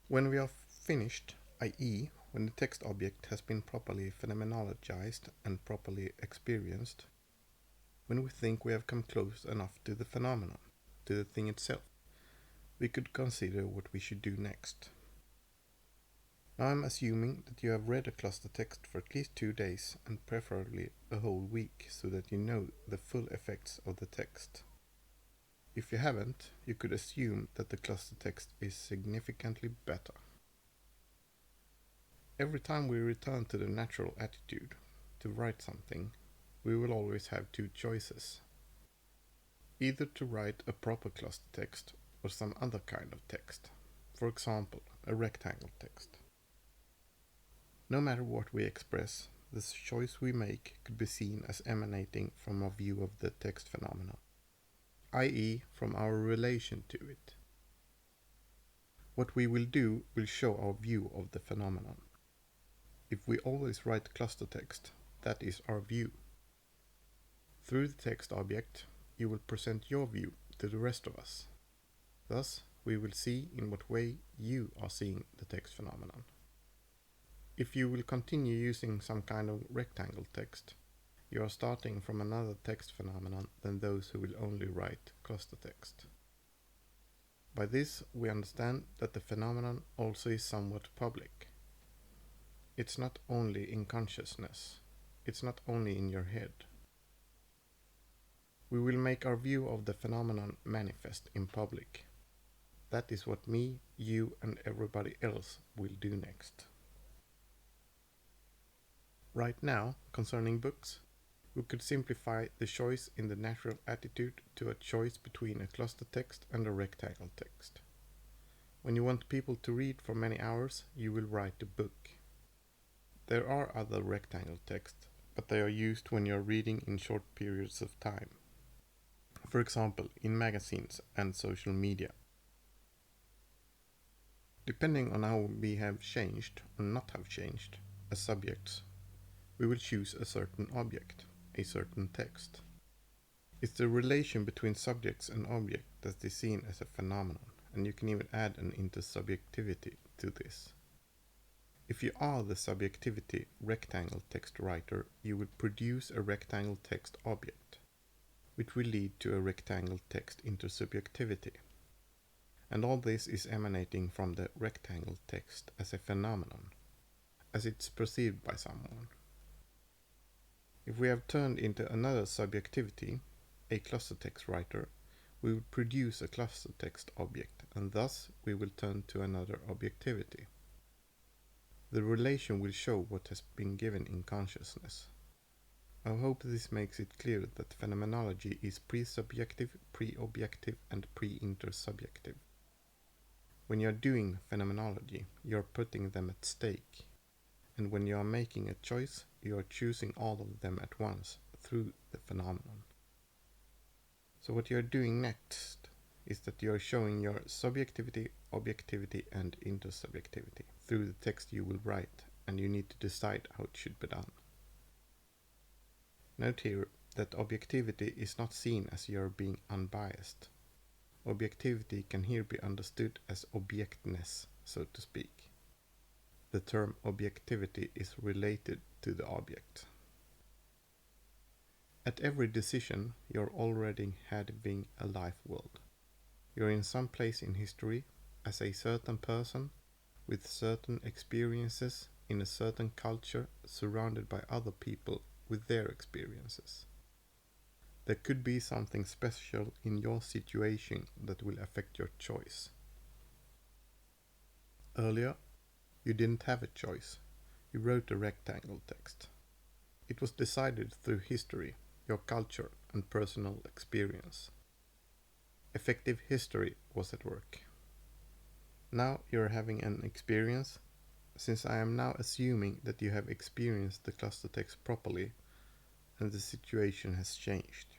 When we are finished, i.e., when the text object has been properly phenomenologized and properly experienced, when we think we have come close enough to the phenomenon, to the thing itself, we could consider what we should do next. Now I'm assuming that you have read a cluster text for at least 2 days and preferably a whole week so that you know the full effects of the text. If you haven't, you could assume that the cluster text is significantly better. Every time we return to the natural attitude to write something, we will always have two choices. Either to write a proper cluster text or some other kind of text, for example, a rectangle text. No matter what we express, the choice we make could be seen as emanating from our view of the text phenomenon, i.e., from our relation to it. What we will do will show our view of the phenomenon. If we always write cluster text, that is our view. Through the text object, you will present your view to the rest of us. Thus, we will see in what way you are seeing the text phenomenon. If you will continue using some kind of rectangle text, you are starting from another text phenomenon than those who will only write cluster text. By this, we understand that the phenomenon also is somewhat public. It's not only in consciousness, it's not only in your head. We will make our view of the phenomenon manifest in public. That is what me, you, and everybody else will do next. Right now, concerning books, we could simplify the choice in the natural attitude to a choice between a cluster text and a rectangle text. When you want people to read for many hours, you will write a book. There are other rectangle texts, but they are used when you are reading in short periods of time. For example, in magazines and social media. Depending on how we have changed or not have changed as subjects, we will choose a certain object, a certain text. It's the relation between subjects and object that is seen as a phenomenon, and you can even add an intersubjectivity to this. If you are the subjectivity rectangle text writer, you will produce a rectangle text object, which will lead to a rectangle text intersubjectivity. And all this is emanating from the rectangle text as a phenomenon, as it's perceived by someone. If we have turned into another subjectivity, a cluster text writer, we will produce a cluster text object, and thus we will turn to another objectivity. The relation will show what has been given in consciousness. I hope this makes it clear that phenomenology is pre-subjective, pre-objective, and pre-intersubjective. When you are doing phenomenology, you are putting them at stake. And when you are making a choice, you are choosing all of them at once through the phenomenon. So what you are doing next is that you are showing your subjectivity, objectivity, and intersubjectivity through the text you will write, and you need to decide how it should be done. Note here that objectivity is not seen as you are being unbiased. Objectivity can here be understood as objectness, so to speak. The term objectivity is related to the object. At every decision, you're already having a life world. You're in some place in history as a certain person with certain experiences in a certain culture surrounded by other people with their experiences. There could be something special in your situation that will affect your choice. Earlier, you didn't have a choice. You wrote a rectangle text. It was decided through history, your culture, and personal experience. Effective history was at work. Now you're having an experience, since I am now assuming that you have experienced the cluster text properly, and the situation has changed.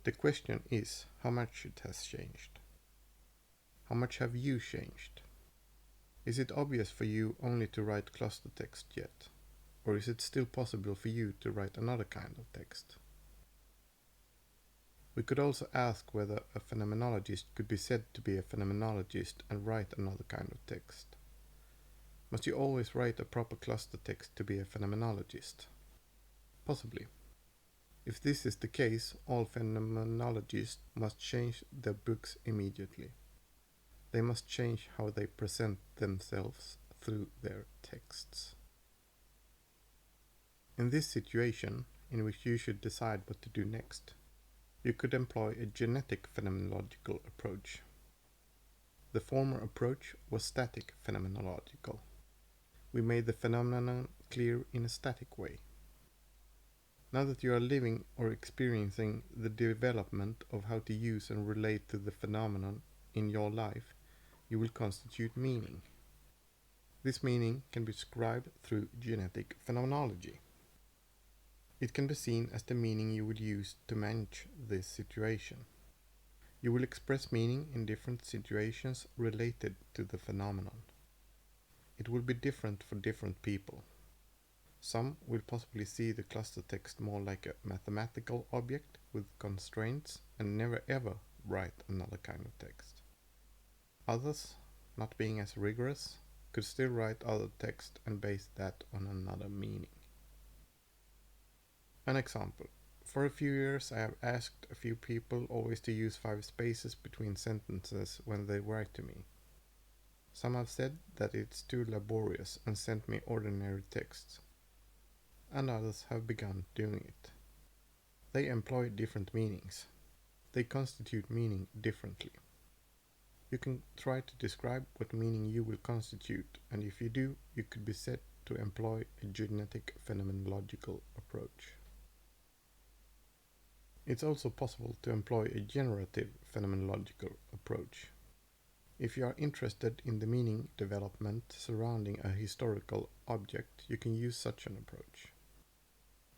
The question is how much it has changed. How much have you changed? Is it obvious for you only to write cluster text yet? Or is it still possible for you to write another kind of text? We could also ask whether a phenomenologist could be said to be a phenomenologist and write another kind of text. Must you always write a proper cluster text to be a phenomenologist? Possibly. If this is the case, all phenomenologists must change their books immediately. They must change how they present themselves through their texts. In this situation, in which you should decide what to do next, you could employ a genetic phenomenological approach. The former approach was static phenomenological. We made the phenomenon clear in a static way. Now that you are living or experiencing the development of how to use and relate to the phenomenon in your life, you will constitute meaning. This meaning can be described through genetic phenomenology. It can be seen as the meaning you would use to manage this situation. You will express meaning in different situations related to the phenomenon. It will be different for different people. Some will possibly see the cluster text more like a mathematical object with constraints and never ever write another kind of text. Others, not being as rigorous, could still write other text and base that on another meaning. An example. For a few years I have asked a few people always to use 5 spaces between sentences when they write to me. Some have said that it's too laborious and sent me ordinary texts, and others have begun doing it. They employ different meanings. They constitute meaning differently. You can try to describe what meaning you will constitute, and if you do, you could be said to employ a genetic phenomenological approach. It's also possible to employ a generative phenomenological approach. If you are interested in the meaning development surrounding a historical object, you can use such an approach.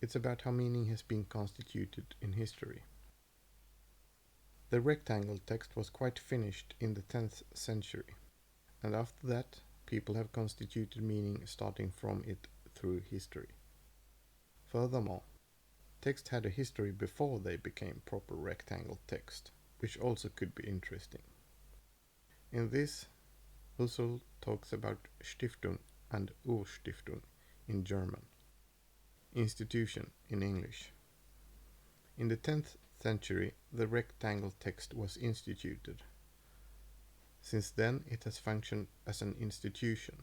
It's about how meaning has been constituted in history. The rectangle text was quite finished in the 10th century, and after that, people have constituted meaning starting from it through history. Furthermore, text had a history before they became proper rectangle text, which also could be interesting. In this, Husserl talks about Stiftung and Urstiftung in German, institution in English. In the 10th century, the rectangle text was instituted. Since then, it has functioned as an institution.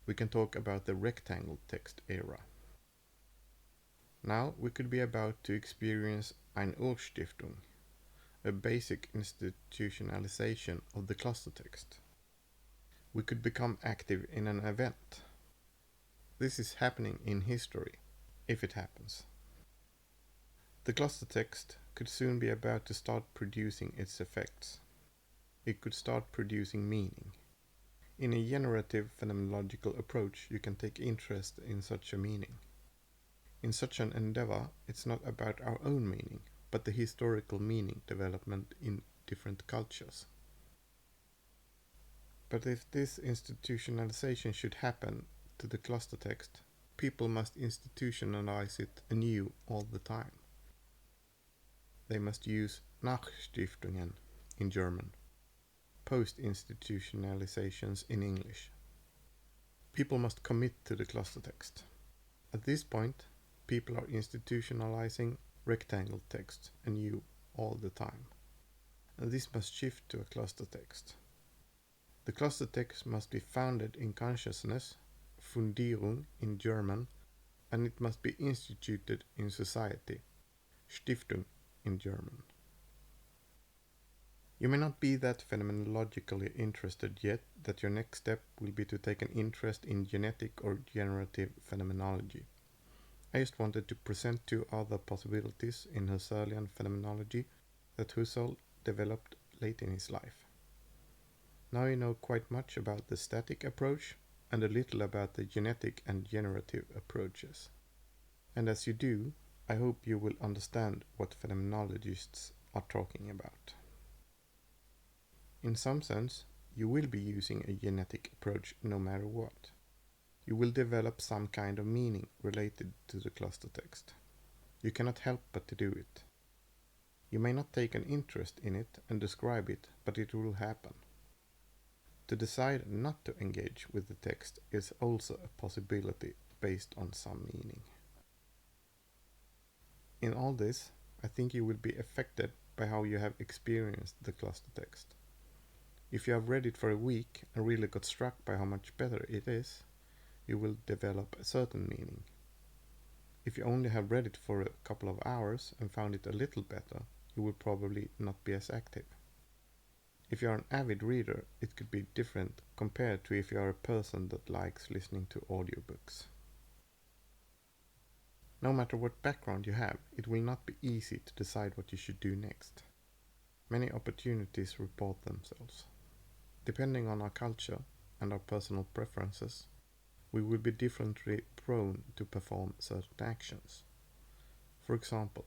We can talk about the rectangle text era. Now we could be about to experience eine Urstiftung, a basic institutionalization of the cluster text. We could become active in an event. This is happening in history, if it happens. The cluster text could soon be about to start producing its effects. It could start producing meaning. In a generative phenomenological approach, you can take interest in such a meaning. In such an endeavor, it's not about our own meaning, but the historical meaning development in different cultures. But if this institutionalization should happen to the cluster text, people must institutionalize it anew all the time. They must use Nachstiftungen in German, post-institutionalizations in English. People must commit to the cluster text. At this point, people are institutionalizing rectangle text anew all the time, and this must shift to a cluster text. The cluster text must be founded in consciousness, Fundierung in German, and it must be instituted in society, Stiftung in German. You may not be that phenomenologically interested yet that your next step will be to take an interest in genetic or generative phenomenology. I just wanted to present 2 other possibilities in Husserlian phenomenology that Husserl developed late in his life. Now you know quite much about the static approach and a little about the genetic and generative approaches. And as you do, I hope you will understand what phenomenologists are talking about. In some sense, you will be using a genetic approach no matter what. You will develop some kind of meaning related to the cluster text. You cannot help but to do it. You may not take an interest in it and describe it, but it will happen. To decide not to engage with the text is also a possibility based on some meaning. In all this, I think you will be affected by how you have experienced the cluster text. If you have read it for a week and really got struck by how much better it is, you will develop a certain meaning. If you only have read it for a couple of hours and found it a little better, you will probably not be as active. If you are an avid reader, it could be different compared to if you are a person that likes listening to audiobooks. No matter what background you have, it will not be easy to decide what you should do next. Many opportunities report themselves. Depending on our culture and our personal preferences, we will be differently prone to perform certain actions. For example,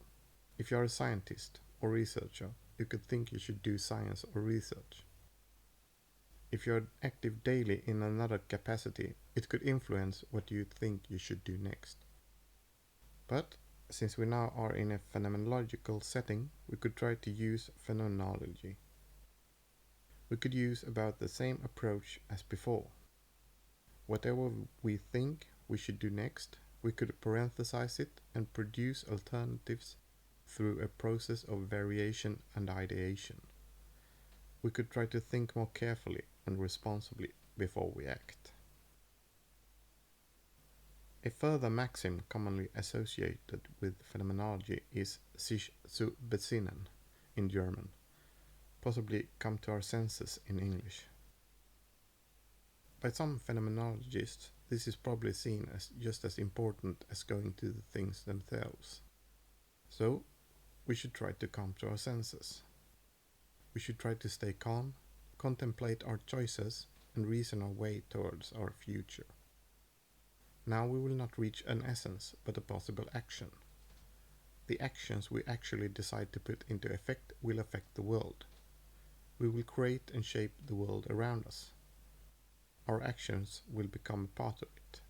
if you are a scientist or researcher, you could think you should do science or research. If you are active daily in another capacity, it could influence what you think you should do next. But since we now are in a phenomenological setting, we could try to use phenomenology. We could use about the same approach as before. Whatever we think we should do next, we could parenthesize it and produce alternatives through a process of variation and ideation. We could try to think more carefully and responsibly before we act. A further maxim commonly associated with phenomenology is sich zu besinnen in German, possibly come to our senses in English. By some phenomenologists, this is probably seen as just as important as going to the things themselves. So, we should try to come to our senses. We should try to stay calm, contemplate our choices, and reason our way towards our future. Now we will not reach an essence, but a possible action. The actions we actually decide to put into effect will affect the world. We will create and shape the world around us. Our actions will become a part of it.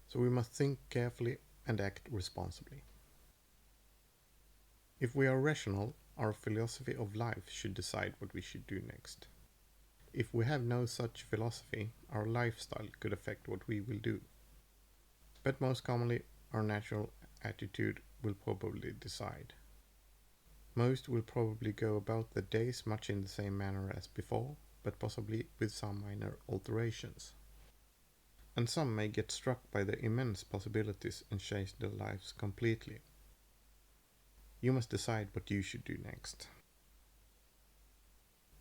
So we must think carefully and act responsibly. If we are rational, our philosophy of life should decide what we should do next. If we have no such philosophy, our lifestyle could affect what we will do. But most commonly, our natural attitude will probably decide. Most will probably go about their days much in the same manner as before, but possibly with some minor alterations. And some may get struck by the immense possibilities and change their lives completely. You must decide what you should do next.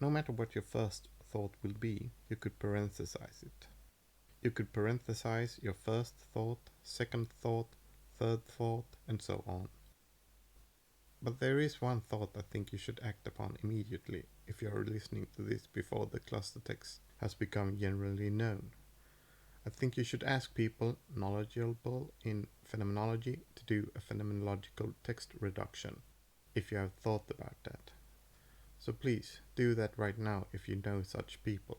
No matter what your first thought will be, you could parenthesize it. You could parenthesize your first thought, second thought, third thought, and so on. But there is one thought I think you should act upon immediately if you are listening to this before the cluster text has become generally known. I think you should ask people knowledgeable in phenomenology to do a phenomenological text reduction, if you have thought about that. So please, do that right now if you know such people.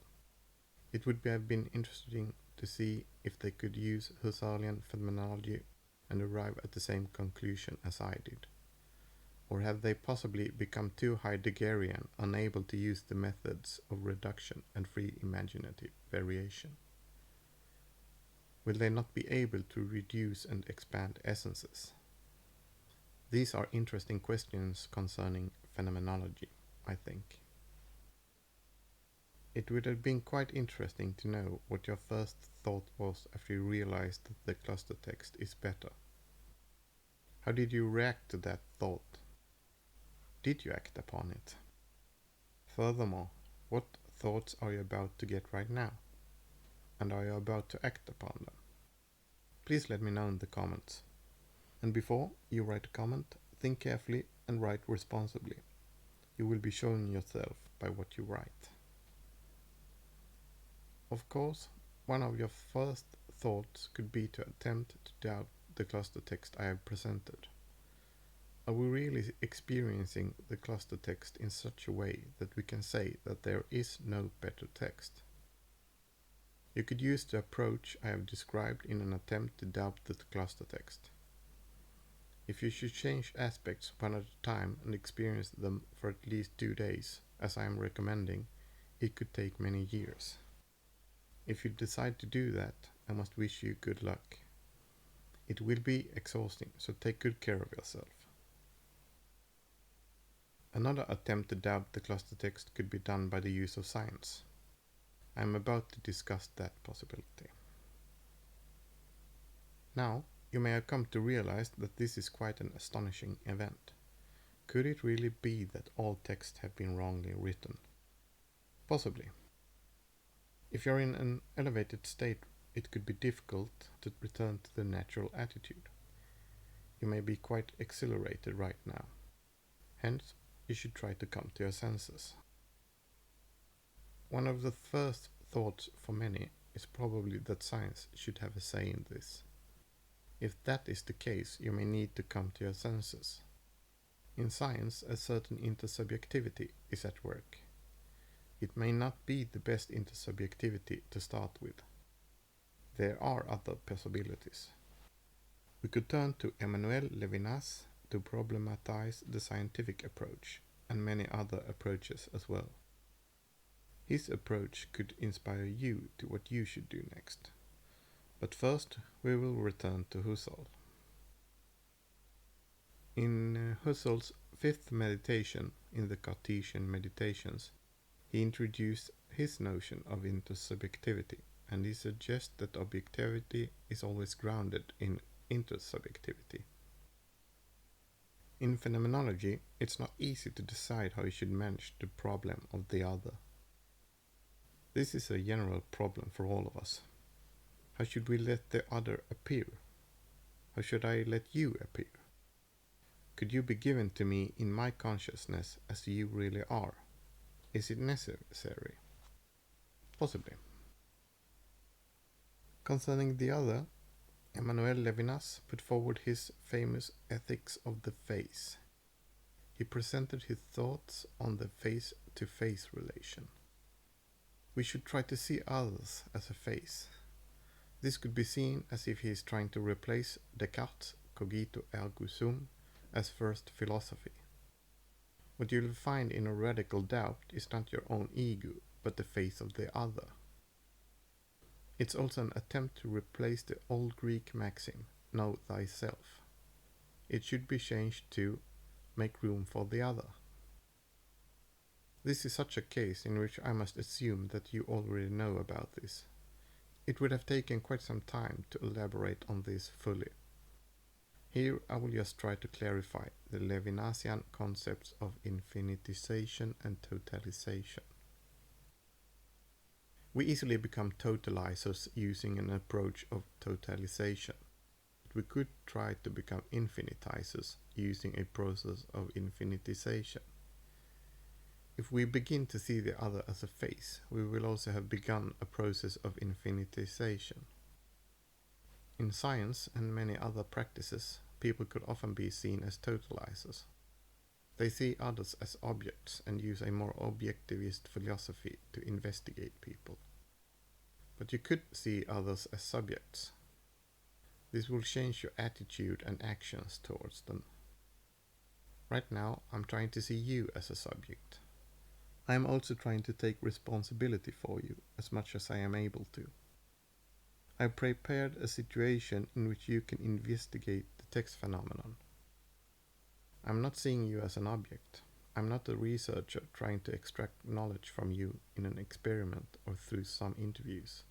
It would have been interesting to see if they could use Husserlian phenomenology and arrive at the same conclusion as I did. Or have they possibly become too Heideggerian, unable to use the methods of reduction and free imaginative variation? Will they not be able to reduce and expand essences? These are interesting questions concerning phenomenology, I think. It would have been quite interesting to know what your first thought was after you realized that the cluster text is better. How did you react to that thought? Did you act upon it? Furthermore, what thoughts are you about to get right now? And are you about to act upon them? Please let me know in the comments. And before you write a comment, think carefully and write responsibly. You will be showing yourself by what you write. Of course, one of your first thoughts could be to attempt to doubt the cluster text I have presented. Are we really experiencing the cluster text in such a way that we can say that there is no better text? You could use the approach I have described in an attempt to doubt the cluster text. If you should change aspects one at a time and experience them for at least 2 days, as I am recommending, it could take many years. If you decide to do that, I must wish you good luck. It will be exhausting, so take good care of yourself. Another attempt to doubt the cluster text could be done by the use of science. I am about to discuss that possibility. Now, you may have come to realize that this is quite an astonishing event. Could it really be that all texts have been wrongly written? Possibly. If you're in an elevated state, it could be difficult to return to the natural attitude. You may be quite exhilarated right now. Hence, you should try to come to your senses. One of the first thoughts for many is probably that science should have a say in this. If that is the case, you may need to come to your senses. In science, a certain intersubjectivity is at work. It may not be the best intersubjectivity to start with. There are other possibilities. We could turn to Emmanuel Levinas to problematize the scientific approach, and many other approaches as well. His approach could inspire you to what you should do next. But first, we will return to Husserl. In Husserl's fifth meditation in the Cartesian Meditations, he introduced his notion of intersubjectivity, and he suggests that objectivity is always grounded in intersubjectivity. In phenomenology, it's not easy to decide how you should manage the problem of the other. This is a general problem for all of us. How should we let the other appear? How should I let you appear? Could you be given to me in my consciousness as you really are? Is it necessary? Possibly. Concerning the other, Emmanuel Levinas put forward his famous ethics of the face. He presented his thoughts on the face-to-face relation. We should try to see others as a face. This could be seen as if he is trying to replace Descartes' cogito ergo sum as first philosophy. What you'll find in a radical doubt is not your own ego, but the face of the other. It's also an attempt to replace the old Greek maxim, know thyself. It should be changed to make room for the other. This is such a case in which I must assume that you already know about this. It would have taken quite some time to elaborate on this fully. Here I will just try to clarify the Levinasian concepts of infinitization and totalization. We easily become totalizers using an approach of totalization, but we could try to become infinitizers using a process of infinitization. If we begin to see the other as a face, we will also have begun a process of infinitization. In science and many other practices, people could often be seen as totalizers. They see others as objects and use a more objectivist philosophy to investigate people. But you could see others as subjects. This will change your attitude and actions towards them. Right now, I'm trying to see you as a subject. I am also trying to take responsibility for you as much as I am able to. I prepared a situation in which you can investigate the text phenomenon. I'm not seeing you as an object. I'm not a researcher trying to extract knowledge from you in an experiment or through some interviews.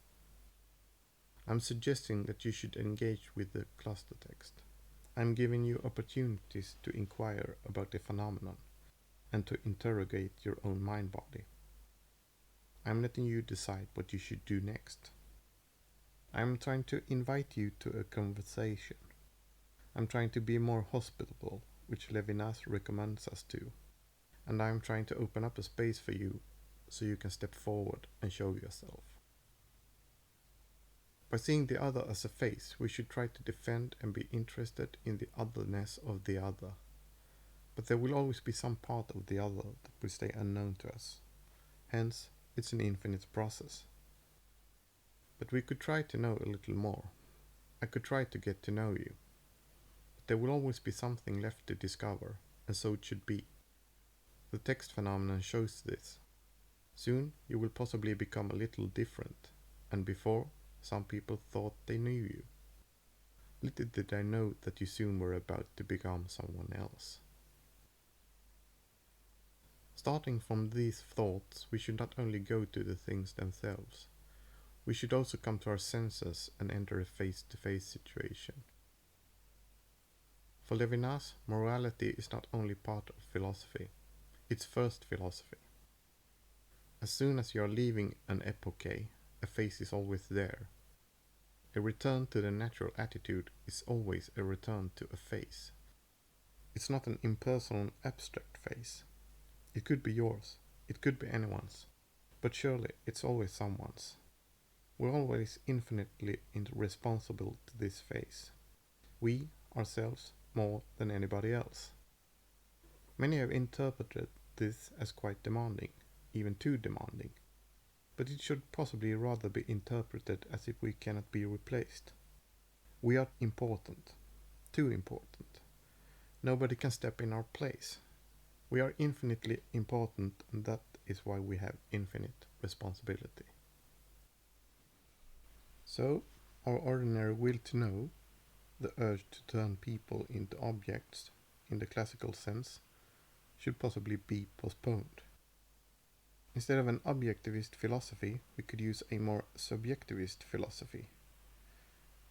I'm suggesting that you should engage with the cluster text. I'm giving you opportunities to inquire about the phenomenon and to interrogate your own mind-body. I'm letting you decide what you should do next. I'm trying to invite you to a conversation. I'm trying to be more hospitable, which Levinas recommends us to. And I'm trying to open up a space for you so you can step forward and show yourself. By seeing the other as a face, we should try to defend and be interested in the otherness of the other. But there will always be some part of the other that will stay unknown to us. Hence, it's an infinite process. But we could try to know a little more. I could try to get to know you. There will always be something left to discover, and so it should be. The text phenomenon shows this. Soon you will possibly become a little different, and before, some people thought they knew you. Little did I know that you soon were about to become someone else. Starting from these thoughts, we should not only go to the things themselves, we should also come to our senses and enter a face-to-face situation. For Levinas, morality is not only part of philosophy, it's first philosophy. As soon as you are leaving an epoche, a face is always there. A return to the natural attitude is always a return to a face. It's not an impersonal abstract face. It could be yours, it could be anyone's, but surely it's always someone's. We're always infinitely responsible to this face. We, ourselves, more than anybody else. Many have interpreted this as quite demanding, even too demanding, but it should possibly rather be interpreted as if we cannot be replaced. We are important, too important. Nobody can step in our place. We are infinitely important, and that is why we have infinite responsibility. So, our ordinary will to know, the urge to turn people into objects, in the classical sense, should possibly be postponed. Instead of an objectivist philosophy, we could use a more subjectivist philosophy.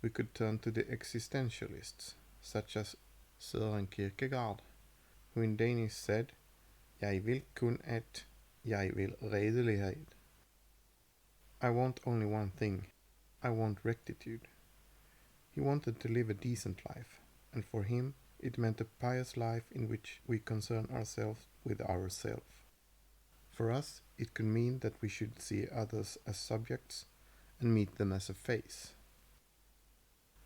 We could turn to the existentialists, such as Søren Kierkegaard, who in Danish said, "Jeg vil kun et, jeg vil redelighed." I want only one thing, I want rectitude. He wanted to live a decent life, and for him it meant a pious life in which we concern ourselves with ourselves. For us, it could mean that we should see others as subjects and meet them as a face.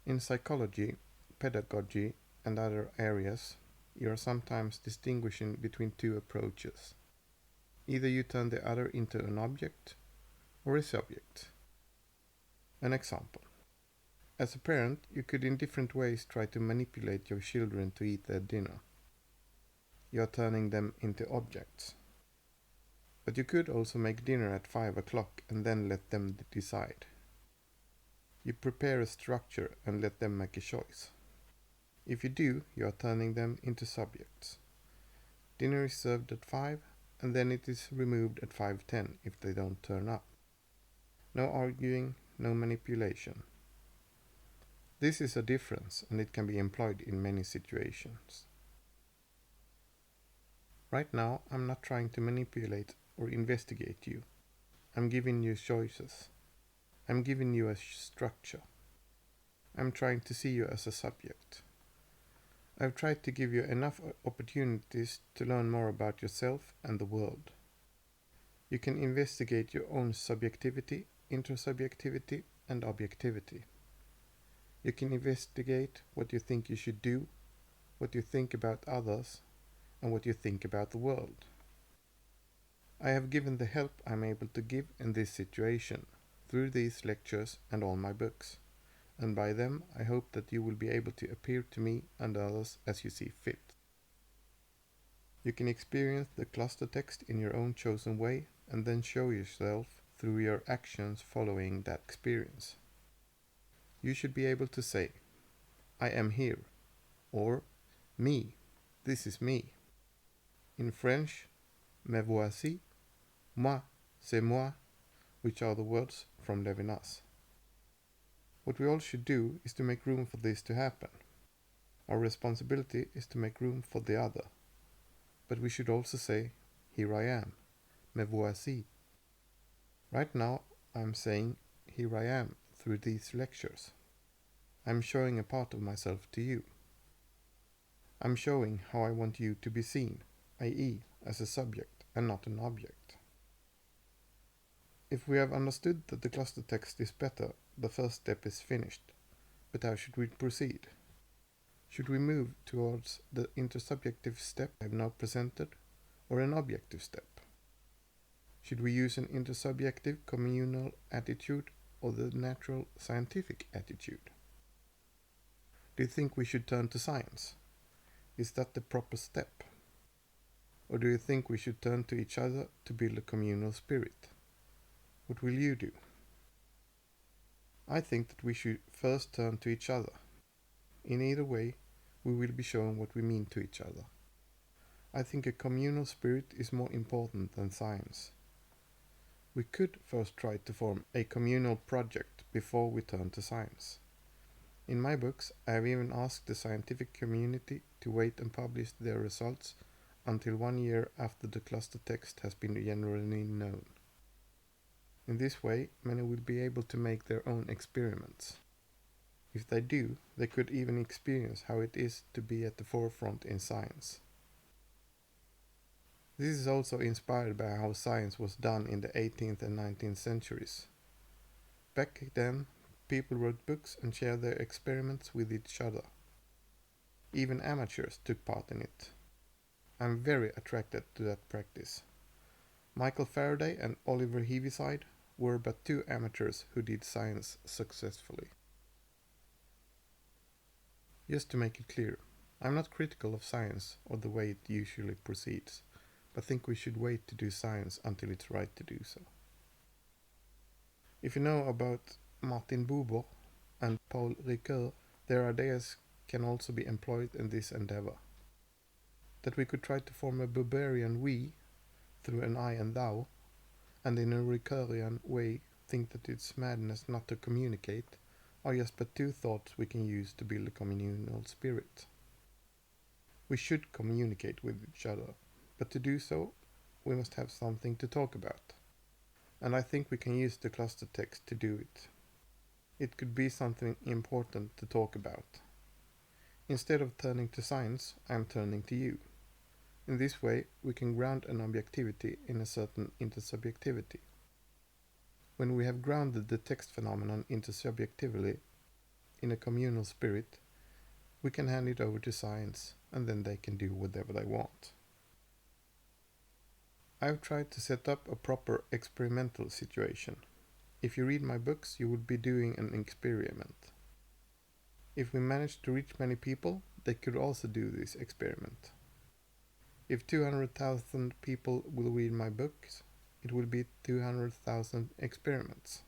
In psychology, pedagogy, and other areas, you are sometimes distinguishing between two approaches. Either you turn the other into an object or a subject. An example. As a parent, you could in different ways try to manipulate your children to eat their dinner. You are turning them into objects. But you could also make dinner at 5 o'clock and then let them decide. You prepare a structure and let them make a choice. If you do, you are turning them into subjects. Dinner is served at 5 and then it is removed at 5:10 if they don't turn up. No arguing, no manipulation. This is a difference and it can be employed in many situations. Right now, I'm not trying to manipulate or investigate you. I'm giving you choices. I'm giving you a structure. I'm trying to see you as a subject. I've tried to give you enough opportunities to learn more about yourself and the world. You can investigate your own subjectivity, intersubjectivity, and objectivity. You can investigate what you think you should do, what you think about others, and what you think about the world. I have given the help I'm able to give in this situation through these lectures and all my books, and by them I hope that you will be able to appear to me and others as you see fit. You can experience the cluster text in your own chosen way and then show yourself through your actions following that experience. You should be able to say, "I am here," or "Me, this is me." In French, "Me voici," "Moi, c'est moi," which are the words from Levinas. What we all should do is to make room for this to happen. Our responsibility is to make room for the other. But we should also say, "Here I am, me voici." Right now, I'm saying, "Here I am," through these lectures. I'm showing a part of myself to you. I'm showing how I want you to be seen, i.e., as a subject and not an object. If we have understood that the cluster text is better, the first step is finished. But how should we proceed? Should we move towards the intersubjective step I have now presented, or an objective step? Should we use an intersubjective communal attitude or the natural scientific attitude? Do you think we should turn to science? Is that the proper step? Or do you think we should turn to each other to build a communal spirit? What will you do? I think that we should first turn to each other. In either way, we will be shown what we mean to each other. I think a communal spirit is more important than science. We could first try to form a communal project before we turn to science. In my books, I have even asked the scientific community to wait and publish their results until 1 year after the cluster text has been generally known. In this way, many will be able to make their own experiments. If they do, they could even experience how it is to be at the forefront in science. This is also inspired by how science was done in the 18th and 19th centuries. Back then, people wrote books and shared their experiments with each other. Even amateurs took part in it. I'm very attracted to that practice. Michael Faraday and Oliver Heaviside were but two amateurs who did science successfully. Just to make it clear, I'm not critical of science or the way it usually proceeds, but think we should wait to do science until it's right to do so. If you know about Martin Buber and Paul Ricoeur, their ideas can also be employed in this endeavor. That we could try to form a Buberian we through an I and thou, and in a Ricoeurian way think that it's madness not to communicate, are just but two thoughts we can use to build a communal spirit. We should communicate with each other, but to do so, we must have something to talk about. And I think we can use the cluster text to do it. It could be something important to talk about. Instead of turning to science, I'm turning to you. In this way, we can ground an objectivity in a certain intersubjectivity. When we have grounded the text phenomenon intersubjectively in a communal spirit, we can hand it over to science, and then they can do whatever they want. I've tried to set up a proper experimental situation. If you read my books, you would be doing an experiment. If we manage to reach many people, they could also do this experiment. If 200,000 people will read my books, it will be 200,000 experiments.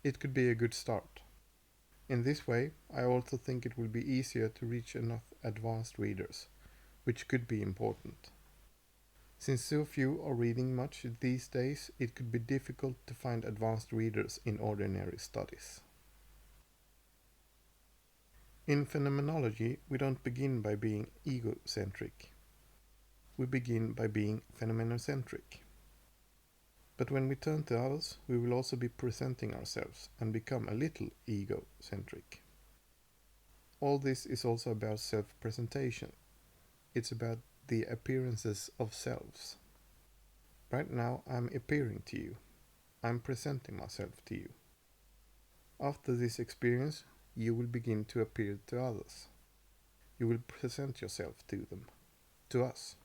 It could be a good start. In this way, I also think it will be easier to reach enough advanced readers, which could be important. Since so few are reading much these days, it could be difficult to find advanced readers in ordinary studies. In phenomenology, we don't begin by being egocentric. We begin by being phenomeноcentric. But when we turn to others, we will also be presenting ourselves and become a little egocentric. All this is also about self-presentation. It's about the appearances of selves. Right now I'm appearing to you. I'm presenting myself to you. After this experience, you will begin to appear to others. You will present yourself to them, to us.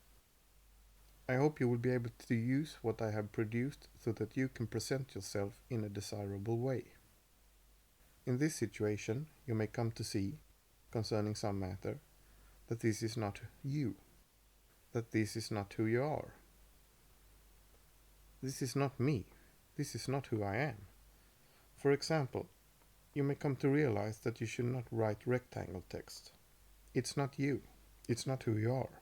I hope you will be able to use what I have produced so that you can present yourself in a desirable way. In this situation, you may come to see, concerning some matter, that this is not you, that this is not who you are. This is not me. This is not who I am. For example, you may come to realize that you should not write rectangle text. It's not you. It's not who you are.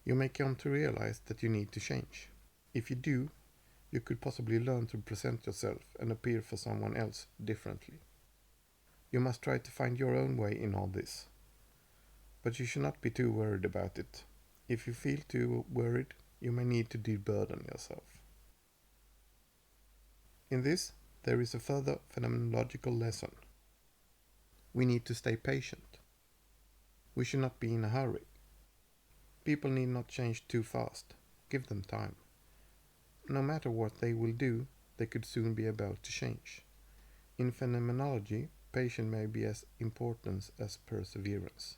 You may come to realize that you need to change. If you do, you could possibly learn to present yourself and appear for someone else differently. You must try to find your own way in all this. But you should not be too worried about it. If you feel too worried, you may need to deburden yourself. In this, there is a further phenomenological lesson. We need to stay patient. We should not be in a hurry. People need not change too fast. Give them time. No matter what they will do, they could soon be about to change. In phenomenology, patience may be as important as perseverance.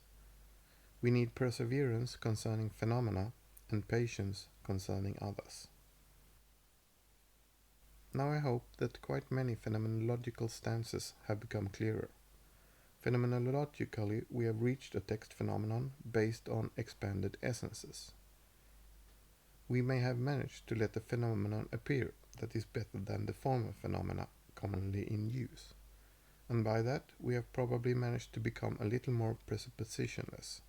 We need perseverance concerning phenomena and patience concerning others. Now I hope that quite many phenomenological stances have become clearer. Phenomenologically, we have reached a text phenomenon based on expanded essences. We may have managed to let a phenomenon appear that is better than the former phenomena commonly in use, and by that we have probably managed to become a little more presuppositionless.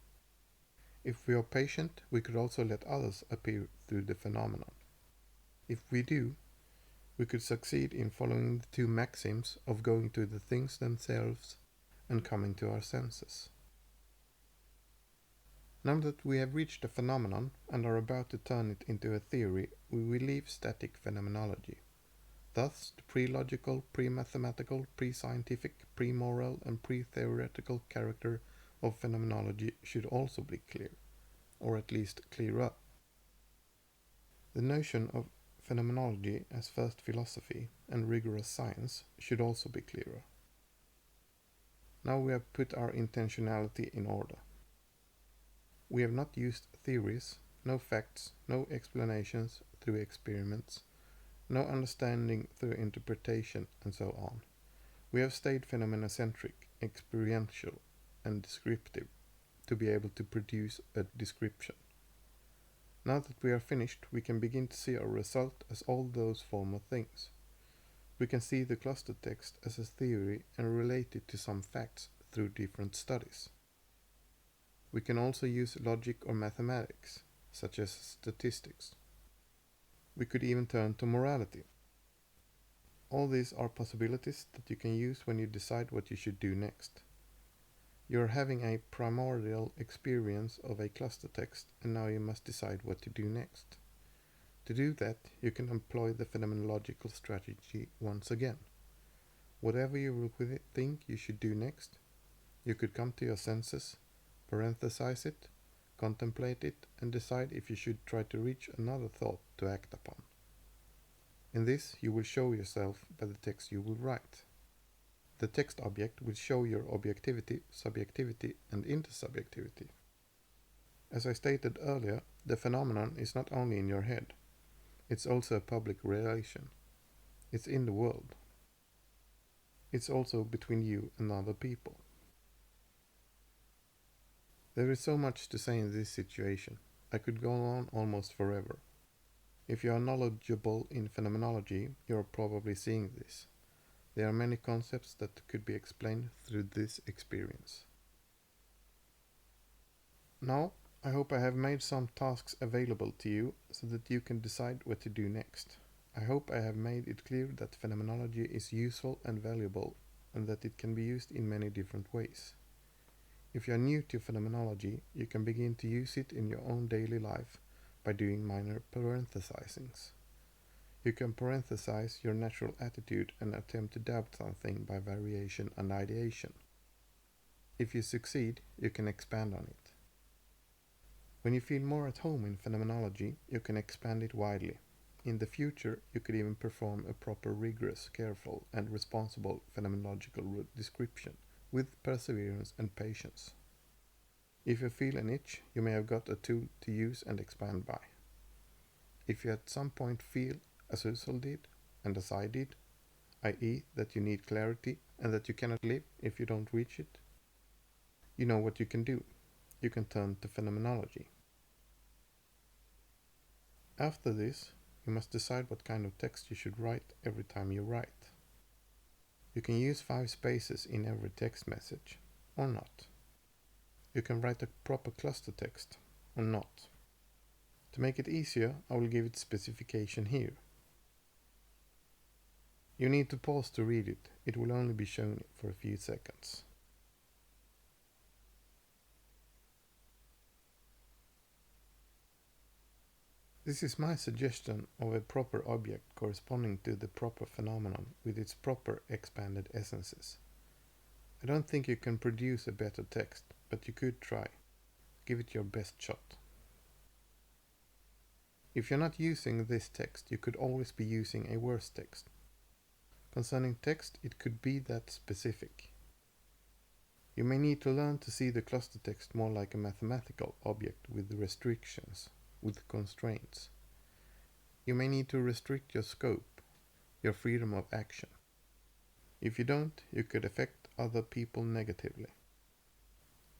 If we are patient, we could also let others appear through the phenomenon. If we do, we could succeed in following the two maxims of going to the things themselves and coming to our senses. Now that we have reached a phenomenon and are about to turn it into a theory, we will leave static phenomenology. Thus, the pre-logical, pre-mathematical, pre-scientific, pre-moral and pre-theoretical character of phenomenology should also be clear, or at least clearer. The notion of phenomenology as first philosophy and rigorous science should also be clearer. Now we have put our intentionality in order. We have not used theories, no facts, no explanations through experiments, no understanding through interpretation, and so on. We have stayed phenomeноcentric, experiential, and descriptive to be able to produce a description. Now that we are finished, we can begin to see our result as all those former things. We can see the cluster text as a theory and relate it to some facts through different studies. We can also use logic or mathematics, such as statistics. We could even turn to morality. All these are possibilities that you can use when you decide what you should do next. You are having a primordial experience of a cluster text, and now you must decide what to do next. To do that, you can employ the phenomenological strategy once again. Whatever you will think you should do next, you could come to your senses, parenthesize it, contemplate it, and decide if you should try to reach another thought to act upon. In this, you will show yourself by the text you will write. The text object will show your objectivity, subjectivity, and intersubjectivity. As I stated earlier, the phenomenon is not only in your head, it's also a public relation. It's in the world. It's also between you and other people. There is so much to say in this situation. I could go on almost forever. If you are knowledgeable in phenomenology, you are probably seeing this. There are many concepts that could be explained through this experience. Now, I hope I have made some tasks available to you so that you can decide what to do next. I hope I have made it clear that phenomenology is useful and valuable, and that it can be used in many different ways. If you are new to phenomenology, you can begin to use it in your own daily life by doing minor parenthesizings. You can parenthesize your natural attitude and attempt to doubt something by variation and ideation. If you succeed, you can expand on it. When you feel more at home in phenomenology, you can expand it widely. In the future, you could even perform a proper, rigorous, careful, and responsible phenomenological description with perseverance and patience. If you feel an itch, you may have got a tool to use and expand by. If you at some point feel as Husserl did, and as I did, i.e. that you need clarity and that you cannot live if you don't reach it, you know what you can do. You can turn to phenomenology. After this, you must decide what kind of text you should write every time you write. You can use 5 spaces in every text message, or not. You can write a proper cluster text, or not. To make it easier, I will give it specification here. You need to pause to read it. It will only be shown for a few seconds. This is my suggestion of a proper object corresponding to the proper phenomenon with its proper expanded essences. I don't think you can produce a better text, but you could try. Give it your best shot. If you're not using this text, you could always be using a worse text. Concerning text, it could be that specific. You may need to learn to see the cluster text more like a mathematical object with restrictions, with constraints. You may need to restrict your scope, your freedom of action. If you don't, you could affect other people negatively.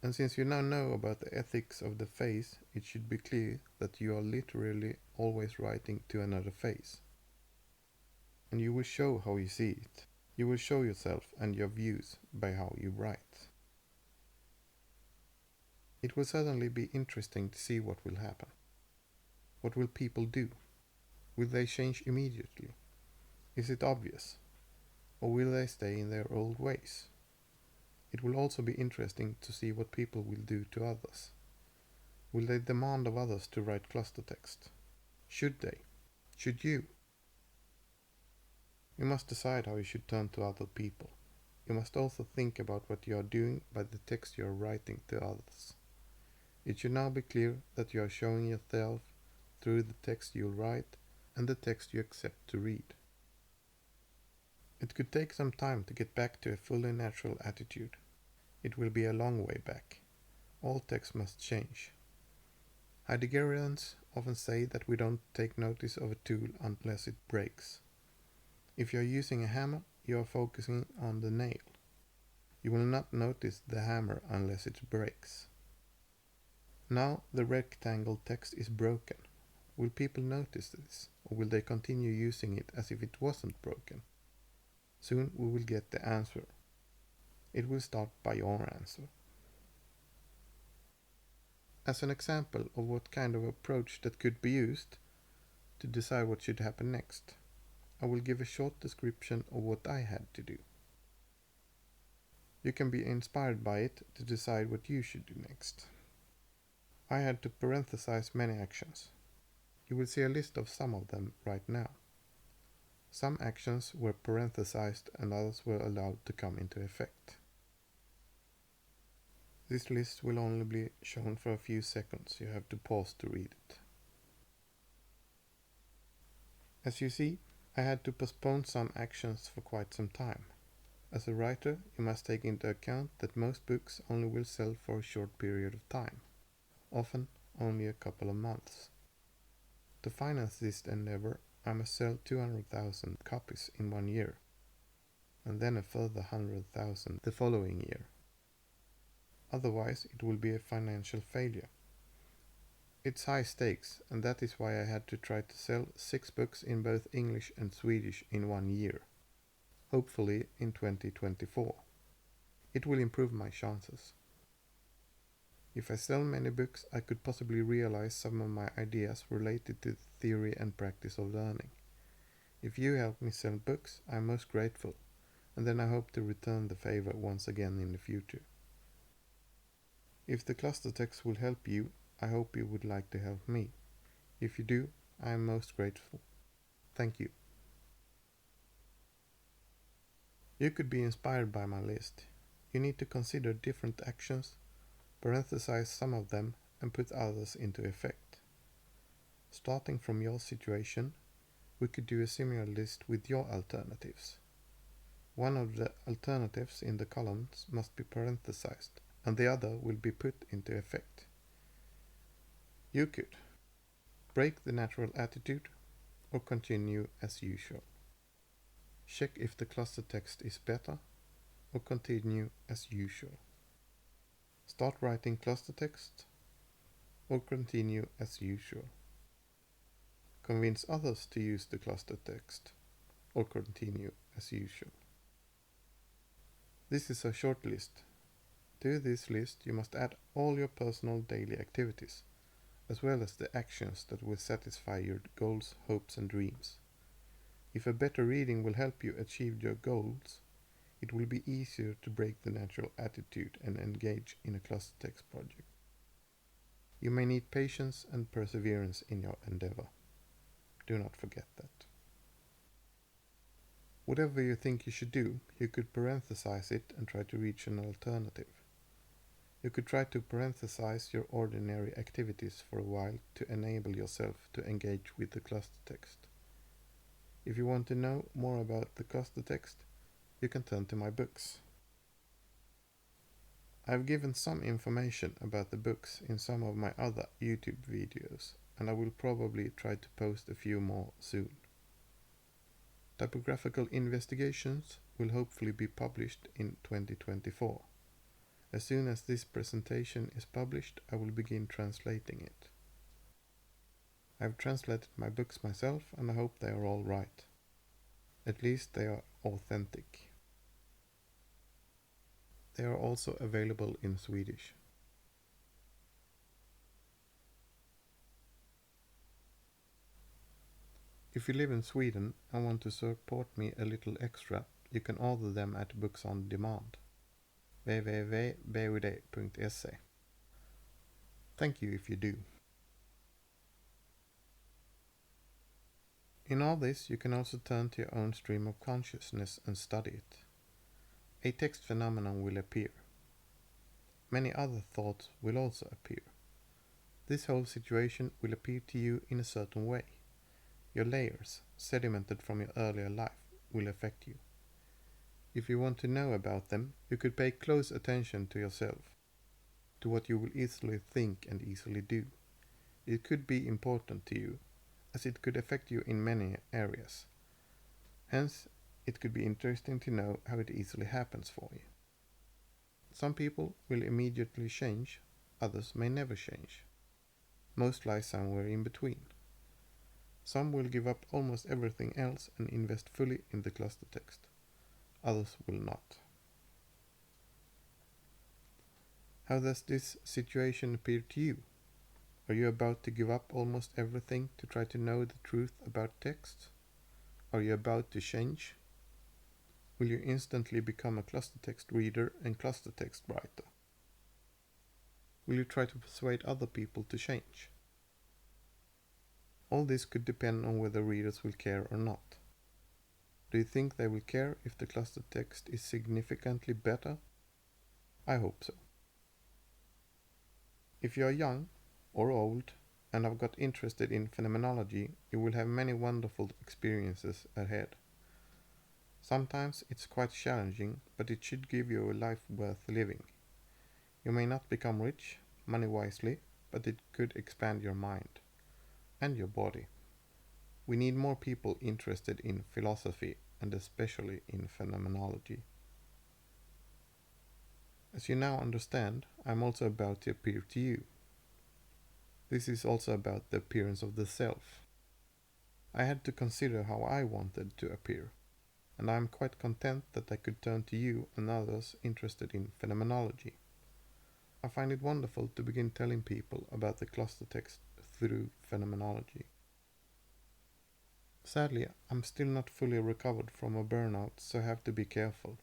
And since you now know about the ethics of the face, it should be clear that you are literally always writing to another face. And you will show how you see it. You will show yourself and your views by how you write. It will certainly be interesting to see what will happen. What will people do? Will they change immediately? Is it obvious? Or will they stay in their old ways? It will also be interesting to see what people will do to others. Will they demand of others to write cluster text? Should they? Should you? You must decide how you should turn to other people. You must also think about what you are doing by the text you are writing to others. It should now be clear that you are showing yourself through the text you write and the text you accept to read. It could take some time to get back to a fully natural attitude. It will be a long way back. All text must change. Heideggerians often say that we don't take notice of a tool unless it breaks. If you are using a hammer, you are focusing on the nail. You will not notice the hammer unless it breaks. Now the rectangle text is broken. Will people notice this, or will they continue using it as if it wasn't broken? Soon we will get the answer. It will start by your answer. As an example of what kind of approach that could be used to decide what should happen next, I will give a short description of what I had to do. You can be inspired by it to decide what you should do next. I had to parenthesize many actions. You will see a list of some of them right now. Some actions were parenthesized and others were allowed to come into effect. This list will only be shown for a few seconds. You have to pause to read it. As you see, I had to postpone some actions for quite some time. As a writer, you must take into account that most books only will sell for a short period of time, often only a couple of months. To finance this endeavor, I must sell 200,000 copies in 1 year, and then a further 100,000 the following year. Otherwise, it will be a financial failure. It's high stakes, and that is why I had to try to sell 6 books in both English and Swedish in 1 year, hopefully in 2024. It will improve my chances. If I sell many books, I could possibly realize some of my ideas related to the theory and practice of learning. If you help me sell books, I am most grateful, and then I hope to return the favor once again in the future. If the cluster text will help you, I hope you would like to help me. If you do, I am most grateful. Thank you. You could be inspired by my list. You need to consider different actions, parenthesize some of them, and put others into effect. Starting from your situation, we could do a similar list with your alternatives. One of the alternatives in the columns must be parenthesized, and the other will be put into effect. You could break the natural attitude or continue as usual. Check if the cluster text is better or continue as usual. Start writing cluster text or continue as usual. Convince others to use the cluster text or continue as usual. This is a short list. To this list you must add all your personal daily activities, as well as the actions that will satisfy your goals, hopes and dreams. If a better reading will help you achieve your goals, it will be easier to break the natural attitude and engage in a cluster text project. You may need patience and perseverance in your endeavor. Do not forget that. Whatever you think you should do, you could parenthesize it and try to reach an alternative. You could try to parenthesize your ordinary activities for a while to enable yourself to engage with the cluster text. If you want to know more about the cluster text, you can turn to my books. I have given some information about the books in some of my other YouTube videos, and I will probably try to post a few more soon. Typographical investigations will hopefully be published in 2024. As soon as this presentation is published, I will begin translating it. I've translated my books myself and I hope they are all right. At least they are authentic. They are also available in Swedish. If you live in Sweden and want to support me a little extra, you can order them at Books on Demand. www.bud.se. Thank you if you do. In all this, you can also turn to your own stream of consciousness and study it. A text phenomenon will appear. Many other thoughts will also appear. This whole situation will appear to you in a certain way. Your layers, sedimented from your earlier life, will affect you. If you want to know about them, you could pay close attention to yourself, to what you will easily think and easily do. It could be important to you, as it could affect you in many areas. Hence, it could be interesting to know how it easily happens for you. Some people will immediately change, others may never change. Most lie somewhere in between. Some will give up almost everything else and invest fully in the cluster text. Others will not. How does this situation appear to you? Are you about to give up almost everything to try to know the truth about text? Are you about to change? Will you instantly become a cluster text reader and cluster text writer? Will you try to persuade other people to change? All this could depend on whether readers will care or not. Do you think they will care if the cluster text is significantly better? I hope so. If you are young or old and have got interested in phenomenology, you will have many wonderful experiences ahead. Sometimes it's quite challenging, but it should give you a life worth living. You may not become rich, money-wisely, but it could expand your mind and your body. We need more people interested in philosophy and especially in phenomenology. As you now understand, I'm also about to appear to you. This is also about the appearance of the self. I had to consider how I wanted to appear, and I am quite content that I could turn to you and others interested in phenomenology. I find it wonderful to begin telling people about the cluster text through phenomenology. Sadly, I'm still not fully recovered from a burnout, so I have to be careful.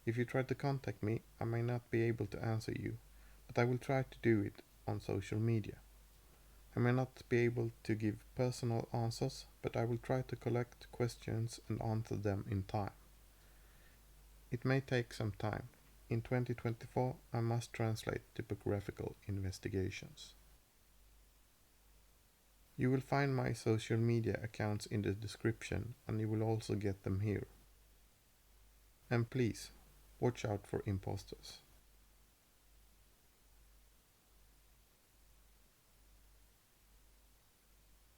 If you try to contact me, I may not be able to answer you, but I will try to do it on social media. I may not be able to give personal answers, but I will try to collect questions and answer them in time. It may take some time. In 2024, I must translate typographical investigations. You will find my social media accounts in the description, and you will also get them here. And please, watch out for imposters.